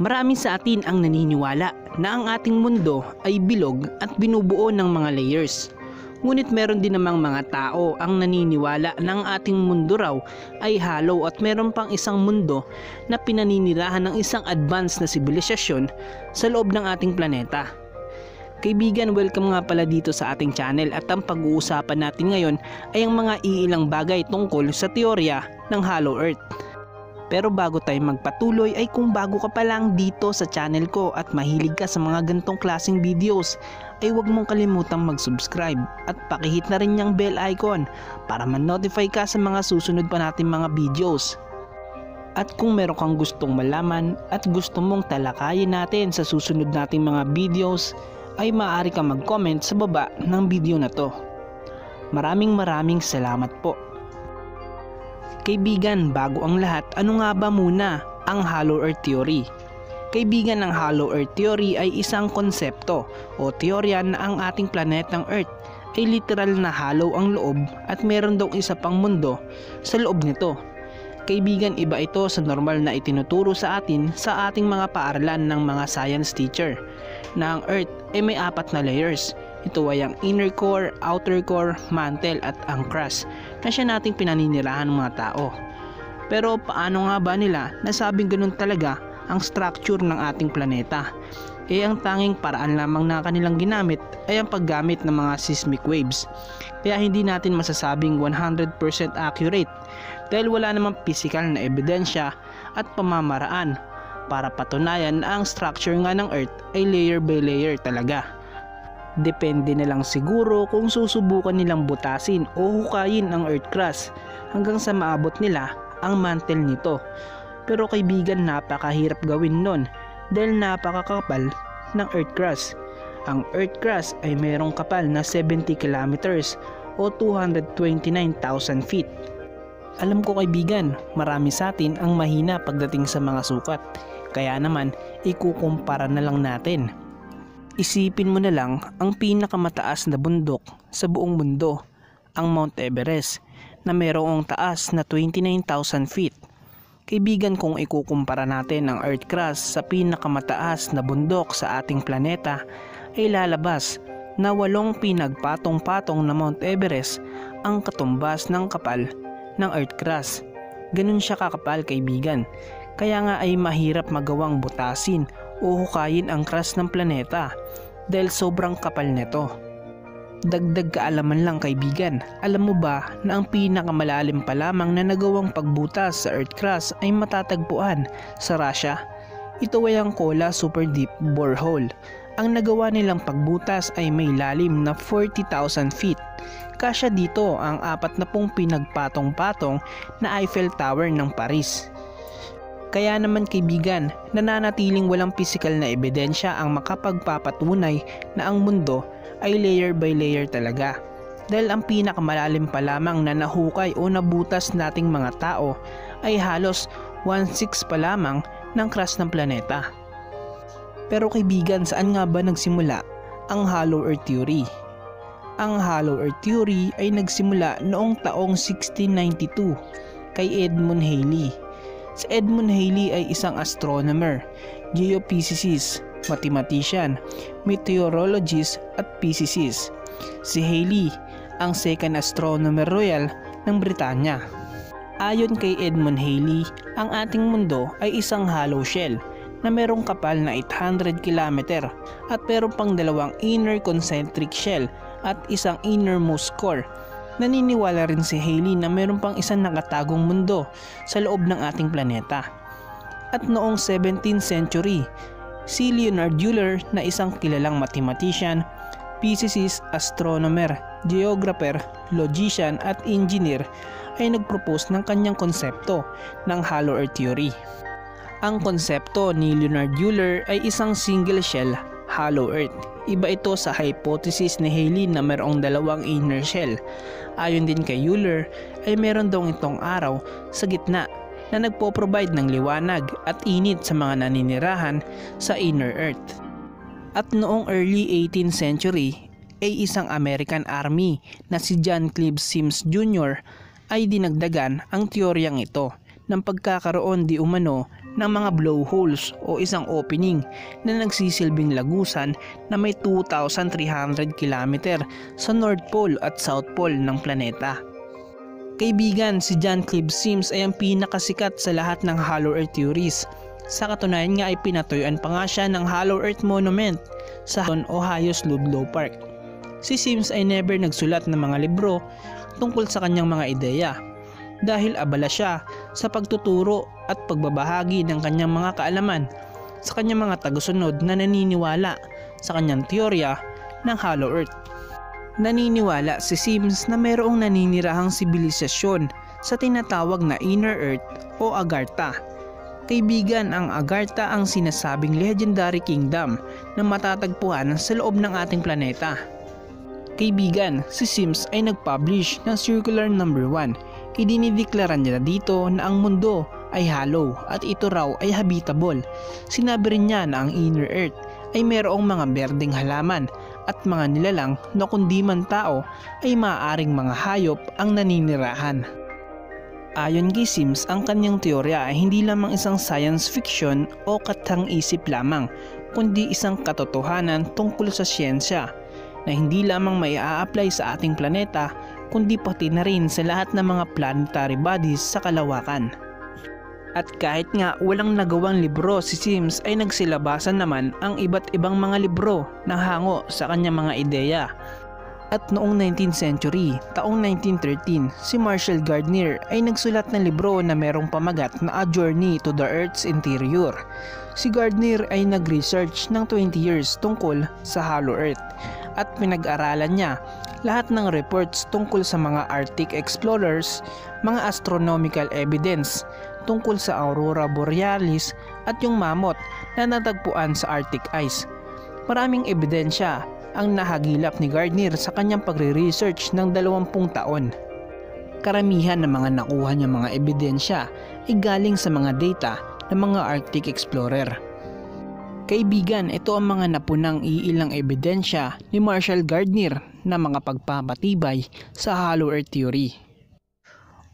Marami sa atin ang naniniwala na ang ating mundo ay bilog at binubuo ng mga layers. Ngunit meron din namang mga tao ang naniniwala na ang ating mundo raw ay hollow at meron pang isang mundo na pinaninirahan ng isang advanced na sibilisasyon sa loob ng ating planeta. Kaibigan, welcome nga pala dito sa ating channel at ang pag-uusapan natin ngayon ay ang mga iilang bagay tungkol sa teorya ng Hollow Earth. Pero bago tayo magpatuloy ay kung bago ka pa lang dito sa channel ko at mahilig ka sa mga gantong klaseng videos ay huwag mong kalimutang mag-subscribe at pakihit na rin yung bell icon para ma-notify ka sa mga susunod pa natin mga videos. At kung meron kang gustong malaman at gusto mong talakayin natin sa susunod nating mga videos ay maaari kang mag-comment sa baba ng video na to. Maraming salamat po. Kaibigan, bago ang lahat, ano nga ba muna ang Hollow Earth Theory? Kaibigan, ang Hollow Earth Theory ay isang konsepto o teorya na ang ating planetang Earth ay literal na hollow ang loob at meron daw isa pang mundo sa loob nito. Kaibigan, iba ito sa normal na itinuturo sa atin sa ating mga paaralan ng mga science teacher na ang Earth ay may 4 na layers. Ito ay ang inner core, outer core, mantle at ang crust na siya nating pinaninirahan ng mga tao. Pero paano nga ba nila nasabing ganun talaga ang structure ng ating planeta? Ang tanging paraan lamang na kanilang ginamit ay ang paggamit ng mga seismic waves. Kaya hindi natin masasabing 100% accurate dahil wala namang physical na ebidensya at pamamaraan para patunayan na ang structure nga ng Earth ay layer by layer talaga. Depende na lang siguro kung susubukan nilang butasin o hukayin ang earth crust hanggang sa maabot nila ang mantle nito. Pero kaibigan, napakahirap gawin nun dahil napakakapal ng earth crust. Ang earth crust ay mayroong kapal na 70 kilometers o 229,000 feet. Alam ko kaibigan, marami sa atin ang mahina pagdating sa mga sukat. Kaya naman, ikukumpara na lang natin. Isipin mo na lang ang pinakamataas na bundok sa buong mundo, ang Mount Everest, na mayroong taas na 29,000 feet. Kaibigan, kung ikukumpara natin ang earth crust sa pinakamataas na bundok sa ating planeta, ay lalabas na 8 pinagpatong-patong na Mount Everest ang katumbas ng kapal ng earth crust. Ganun siya kakapal kaibigan, kaya nga ay mahirap magawang butasin o hukayin ang crust ng planeta dahil sobrang kapal nito. Dagdag kaalaman lang kaibigan, alam mo ba na ang pinakamalalim pa lamang na nagawang pagbutas sa earth crust ay matatagpuan sa Russia? Ito ay ang Kola Super Deep Borehole. Ang nagawa nilang pagbutas ay may lalim na 40,000 feet. Kasya dito ang 40 pinagpatong-patong na Eiffel Tower ng Paris. Kaya naman kaibigan, nananatiling walang physical na ebidensya ang makapagpapatunay na ang mundo ay layer by layer talaga. Dahil ang pinakamalalim pa lamang na nahukay o nabutas nating mga tao ay halos 1/6 pa lamang ng crust ng planeta. Pero kaibigan, saan nga ba nagsimula ang Hollow Earth Theory? Ang Hollow Earth Theory ay nagsimula noong taong 1692 kay Edmund Halley. Si Edmund Halley ay isang astronomer, geophysicist, mathematician, meteorologist at physicist. Si Halley ang second astronomer royal ng Britanya. Ayon kay Edmund Halley, ang ating mundo ay isang hollow shell na merong kapal na 800 km at meron pang 2 inner concentric shell at isang innermost core. Naniniwala rin si Halley na meron pang isang nakatagong mundo sa loob ng ating planeta. At noong 17th century, si Leonard Euler na isang kilalang mathematician, physicist, astronomer, geographer, logician at engineer ay nagpropose ng kanyang konsepto ng Hollow Earth Theory. Ang konsepto ni Leonard Euler ay isang single shell Hollow Earth. Iba ito sa hypothesis ni Halley na mayroong 2 inner shell. Ayon din kay Euler ay meron daw itong araw sa gitna na nagpo-provide ng liwanag at init sa mga naninirahan sa inner Earth. At noong early 18th century ay isang American Army na si John Clive Sims Jr. ay dinagdagan ang teoryang ito ng pagkakaroon di umano ng mga blowholes o isang opening na nagsisilbing lagusan na may 2,300 km sa North Pole at South Pole ng planeta. Kaibigan, si John Clive Sims ay ang pinakasikat sa lahat ng Hollow Earth theories. Sa katunayan nga ay pinatuyuan pa nga siya ng Hollow Earth Monument sa Ohio's Ludlow Park. Si Sims ay never nagsulat ng mga libro tungkol sa kanyang mga ideya dahil abala siya sa pagtuturo at pagbabahagi ng kanyang mga kaalaman sa kanyang mga tagasunod na naniniwala sa kanyang teorya ng Hollow Earth. Naniniwala si Sims na mayroong naninirahang sibilisasyon sa tinatawag na Inner Earth o Agartha. Kaibigan, ang Agartha ang sinasabing legendary kingdom na matatagpuan sa loob ng ating planeta. Kaibigan, si Sims ay nag-publish ng Circular Number 1. Idinideklara niya dito na ang mundo ay hollow at ito raw ay habitable. Sinabi rin niya na ang Inner Earth ay mayroong mga berdeng halaman at mga nilalang na kundi man tao ay maaaring mga hayop ang naninirahan. Ayon kay Sims, ang kanyang teorya ay hindi lamang isang science fiction o katang-isip lamang, kundi isang katotohanan tungkol sa siyensya na hindi lamang may a-apply sa ating planeta kundi pati na rin sa lahat ng mga planetary bodies sa kalawakan. At kahit nga walang nagawang libro, si Sims ay nagsilabasan naman ang iba't ibang mga libro na hango sa kanyang mga ideya. At noong 19th century, taong 1913, si Marshall Gardner ay nagsulat ng libro na merong pamagat na A Journey to the Earth's Interior. Si Gardner ay nag-research ng 20 years tungkol sa Hollow Earth at pinag-aralan niya lahat ng reports tungkol sa mga Arctic explorers, mga astronomical evidence tungkol sa Aurora Borealis at yung mammoth na natagpuan sa Arctic ice. Maraming ebidensya ang nahagilap ni Gardner sa kanyang pagre-research ng 20 taon. Karamihan ng mga nakuha niyang mga ebidensya ay galing sa mga data ng mga Arctic explorer. Kaibigan, ito ang mga napunang iilang ebidensya ni Marshall Gardner na mga pagpapatibay sa Hollow Earth theory.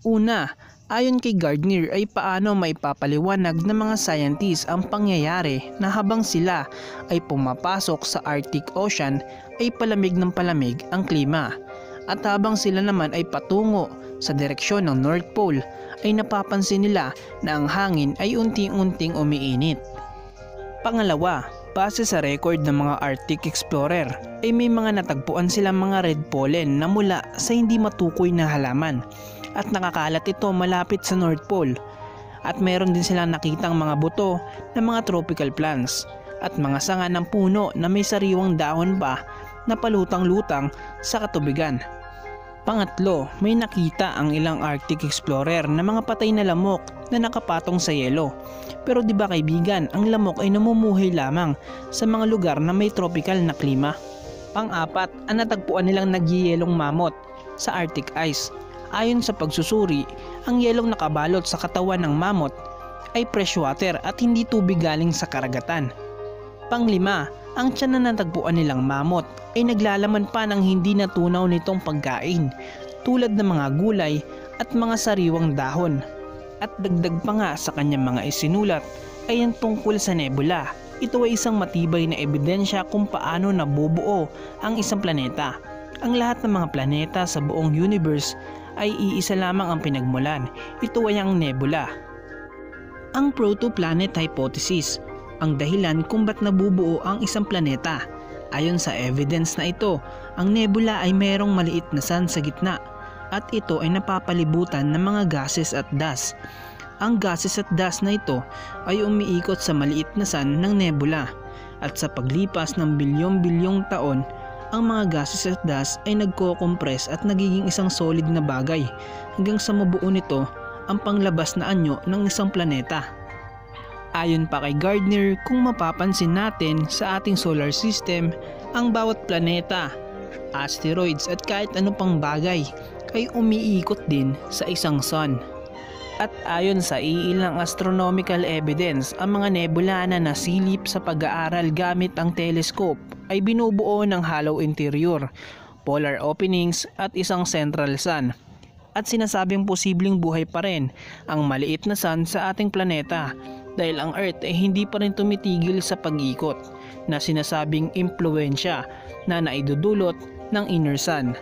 Una, ayon kay Gardner ay paano maipapaliwanag ng mga scientists ang pangyayari na habang sila ay pumapasok sa Arctic Ocean ay palamig ng palamig ang klima at habang sila naman ay patungo sa direksyon ng North Pole ay napapansin nila na ang hangin ay unti-unting umiinit. Pangalawa, base sa record ng mga Arctic explorer ay may mga natagpuan silang mga red pollen na mula sa hindi matukoy na halaman at nakakalat ito malapit sa North Pole. At meron din silang nakitang mga buto ng mga tropical plants at mga sanga ng puno na may sariwang dahon pa na palutang-lutang sa katubigan. Pangatlo, may nakita ang ilang Arctic explorer na mga patay na lamok na nakapatong sa yelo. Pero di ba kaibigan, ang lamok ay namumuhay lamang sa mga lugar na may tropical na klima. Pang-apat, ang natagpuan nilang nagyeyelong mammoth sa Arctic ice. Ayon sa pagsusuri, ang yelong nakabalot sa katawan ng mammoth ay freshwater at hindi tubig galing sa karagatan. Panglima, ang tiyan na natagpuan nilang mammoth ay naglalaman pa ng hindi natunaw nitong pagkain tulad ng mga gulay at mga sariwang dahon. At dagdag pa nga sa kanyang mga isinulat ay ang tungkol sa nebula. Ito ay isang matibay na ebidensya kung paano nabubuo ang isang planeta. Ang lahat ng mga planeta sa buong universe ay iisa lamang ang pinagmulan. Ito ay ang nebula. Ang protoplanet hypothesis, ang dahilan kung ba't nabubuo ang isang planeta. Ayon sa evidence na ito, ang nebula ay mayroong maliit na sun sa gitna at ito ay napapalibutan ng mga gases at dust. Ang gases at dust na ito ay umiikot sa maliit na sun ng nebula at sa paglipas ng bilyong-bilyong taon, ang mga gases at dust ay nagko-compress at nagiging isang solid na bagay hanggang sa mabuo nito ang panglabas na anyo ng isang planeta. Ayon pa kay Gardner, kung mapapansin natin sa ating solar system, ang bawat planeta, asteroids at kahit ano pang bagay ay umiikot din sa isang sun. At ayon sa iilang astronomical evidence, ang mga nebula na nasilip sa pag-aaral gamit ang telescope ay binubuo ng hollow interior, polar openings at isang central sun. At sinasabing posibleng buhay pa rin ang maliit na sun sa ating planeta dahil ang Earth ay hindi pa rin tumitigil sa pag-ikot na sinasabing impluensya na naidudulot ng inner sun.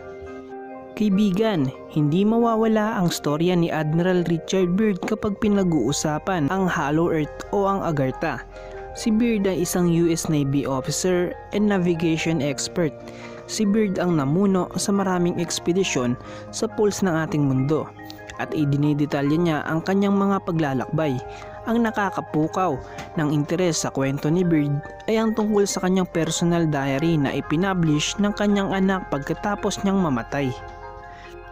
Kaibigan, hindi mawawala ang storya ni Admiral Richard Byrd kapag pinag-uusapan ang Hollow Earth o ang Agartha. Si Byrd ay isang US Navy officer and navigation expert. Si Byrd ang namuno sa maraming ekspedisyon sa poles ng ating mundo at idinidetalya niya ang kanyang mga paglalakbay. Ang nakakapukaw ng interes sa kwento ni Byrd ay ang tungkol sa kanyang personal diary na ipinablish ng kanyang anak pagkatapos niyang mamatay.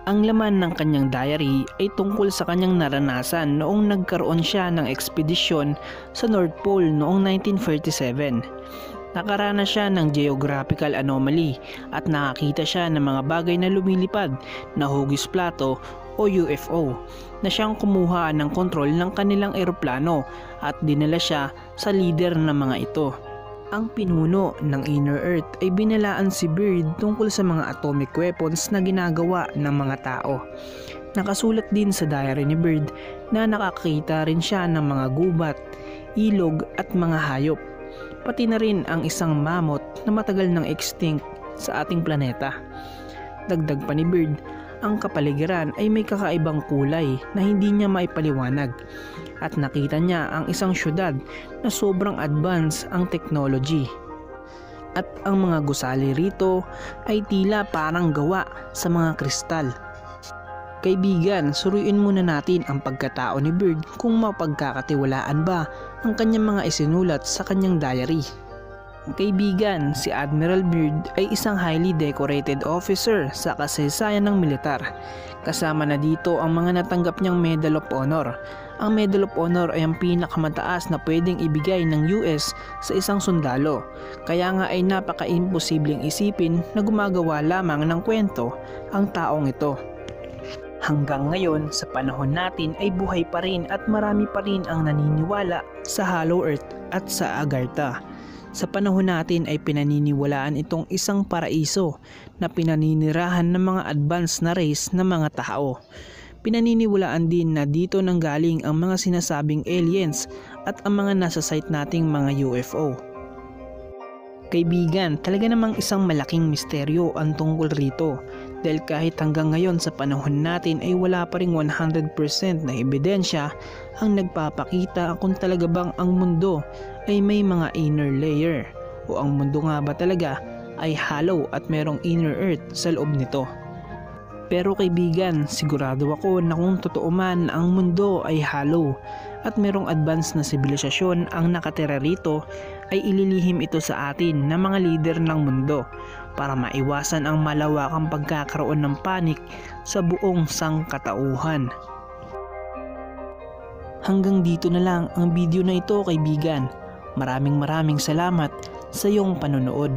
Ang laman ng kanyang diary ay tungkol sa kanyang naranasan noong nagkaroon siya ng ekspedisyon sa North Pole noong 1947. Nakaranas siya ng geographical anomaly at nakakita siya ng mga bagay na lumilipad na hugis plato o UFO na siyang kumuha ng kontrol ng kanilang eroplano at dinala siya sa leader ng mga ito. Ang pinuno ng Inner Earth ay binalaan si Byrd tungkol sa mga atomic weapons na ginagawa ng mga tao. Nakasulat din sa diary ni Byrd na nakakita rin siya ng mga gubat, ilog at mga hayop. Pati na rin ang isang mammoth na matagal nang extinct sa ating planeta. Dagdag pa ni Byrd, ang kapaligiran ay may kakaibang kulay na hindi niya maipaliwanag at nakita niya ang isang syudad na sobrang advance ang technology. At ang mga gusali rito ay tila parang gawa sa mga kristal. Kaibigan, suriin muna natin ang pagkatao ni Byrd kung mapagkakatiwalaan ba ang kanyang mga isinulat sa kanyang diary. Kaibigan, si Admiral Byrd ay isang highly decorated officer sa kasaysayan ng militar. Kasama na dito ang mga natanggap niyang Medal of Honor. Ang Medal of Honor ay ang pinakamataas na pwedeng ibigay ng US sa isang sundalo. Kaya nga ay napaka-imposibleng isipin na gumagawa lamang ng kwento ang taong ito. Hanggang ngayon sa panahon natin ay buhay pa rin at marami pa rin ang naniniwala sa Hollow Earth at sa Agartha. Sa panahon natin ay pinaniniwalaan itong isang paraiso na pinaninirahan ng mga advanced na race ng mga tao. Pinaniniwalaan din na dito nanggaling ang mga sinasabing aliens at ang mga nasa site nating mga UFO. Kaibigan, talaga namang isang malaking misteryo ang tungkol rito dahil kahit hanggang ngayon sa panahon natin ay wala pa ring 100% na ebidensya ang nagpapakita kung talaga bang ang mundo ay may mga inner layer o ang mundo nga ba talaga ay hollow at merong inner earth sa loob nito. Pero kaibigan, sigurado ako na kung totoo man ang mundo ay hollow at merong advanced na sibilisasyon ang nakatira rito, ay ililihim ito sa atin ng mga leader ng mundo para maiwasan ang malawakang pagkakaroon ng panik sa buong sangkatauhan. Hanggang dito na lang ang video na ito, kaibigan. Maraming salamat sa iyong panonood.